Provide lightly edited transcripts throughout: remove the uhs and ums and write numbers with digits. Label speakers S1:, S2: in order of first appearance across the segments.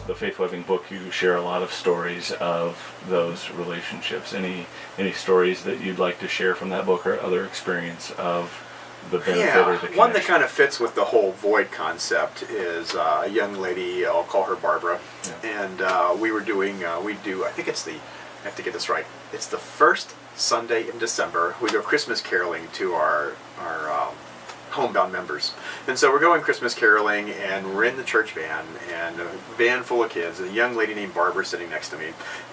S1: the Faith Webbing book, you share a lot of stories of those relationships. Any stories that you'd like to share from that book, or other experience of the benefit or the connection?
S2: One that kind of fits with the whole void concept is a young lady, I'll call her Barbara, and we were doing, I think it's I have to get this right, it's the first Sunday in December. We go Christmas caroling to our homebound members. And so we're going Christmas caroling, and we're in the church van, and a van full of kids, and a young lady named Barbara sitting next to me.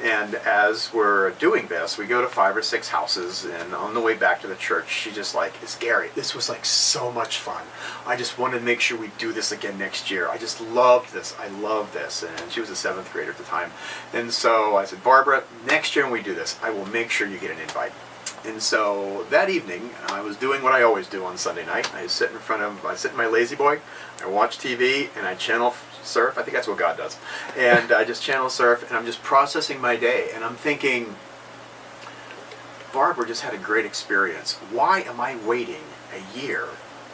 S2: And as we're doing this, we go to 5 or 6 houses, and on the way back to the church, she just like, it's Gary, this was like so much fun. I just want to make sure we do this again next year. I just loved this. I love this. And she was a 7th grader at the time. And so I said, Barbara, next year when we do this, I will make sure you get an invite. And so that evening, I was doing what I always do on Sunday night. I sit in my lazy boy, I watch TV, and I channel surf. I think that's what God does. And I just channel surf, and I'm just processing my day. And I'm thinking, Barbara just had a great experience. Why am I waiting a year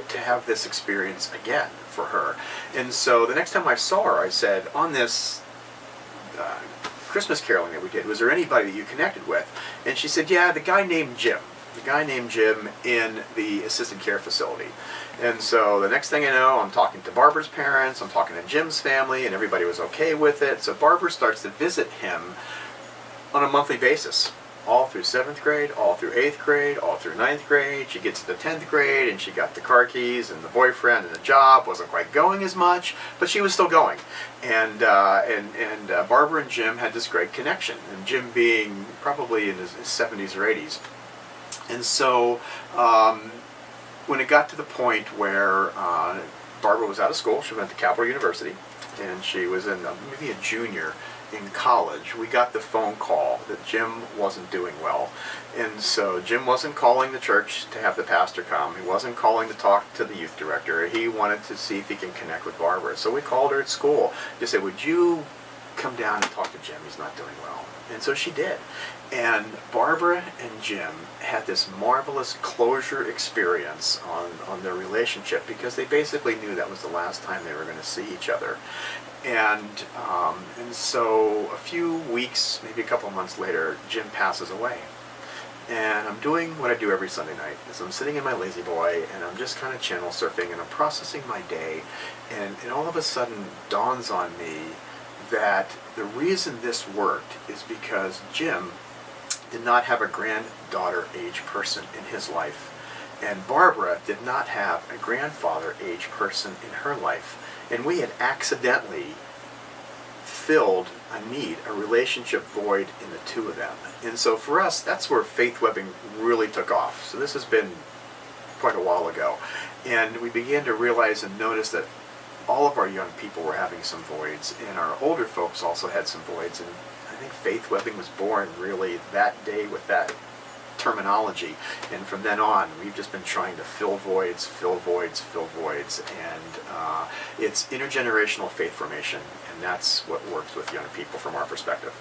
S2: to have this experience again for her? And so the next time I saw her, I said, on this Christmas caroling that we did, was there anybody that you connected with? And she said, yeah, the guy named Jim in the assisted care facility. And so the next thing I know, I'm talking to Barbara's parents, I'm talking to Jim's family, and everybody was okay with it. So Barbara starts to visit him on a monthly basis, all through 7th grade, all through 8th grade, all through 9th grade. She gets to the 10th grade, and she got the car keys and the boyfriend and the job. Wasn't quite going as much, but she was still going. And Barbara and Jim had this great connection, and Jim being probably in his 70s or 80s. And so when it got to the point where Barbara was out of school, she went to Capital University, and she was in maybe a junior in college, we got the phone call that Jim wasn't doing well. And so Jim wasn't calling the church to have the pastor come. He wasn't calling to talk to the youth director. He wanted to see if he can connect with Barbara. So we called her at school. Just said, would you come down and talk to Jim? He's not doing well. And so she did. And Barbara and Jim had this marvelous closure experience on their relationship, because they basically knew that was the last time they were going to see each other. And so a few weeks, maybe a couple of months later, Jim passes away. And I'm doing what I do every Sunday night, is I'm sitting in my lazy boy, and I'm just kind of channel surfing, and I'm processing my day, and it all of a sudden dawns on me that the reason this worked is because Jim did not have a granddaughter age person in his life, and Barbara did not have a grandfather age person in her life. And we had accidentally filled a need, a relationship void in the two of them. And so for us, that's where Faith Webbing really took off. So this has been quite a while ago. And we began to realize and notice that all of our young people were having some voids, and our older folks also had some voids. And I think Faith Webbing was born really that day with that terminology, and from then on we've just been trying to fill voids, and it's intergenerational faith formation, and that's what works with young people from our perspective.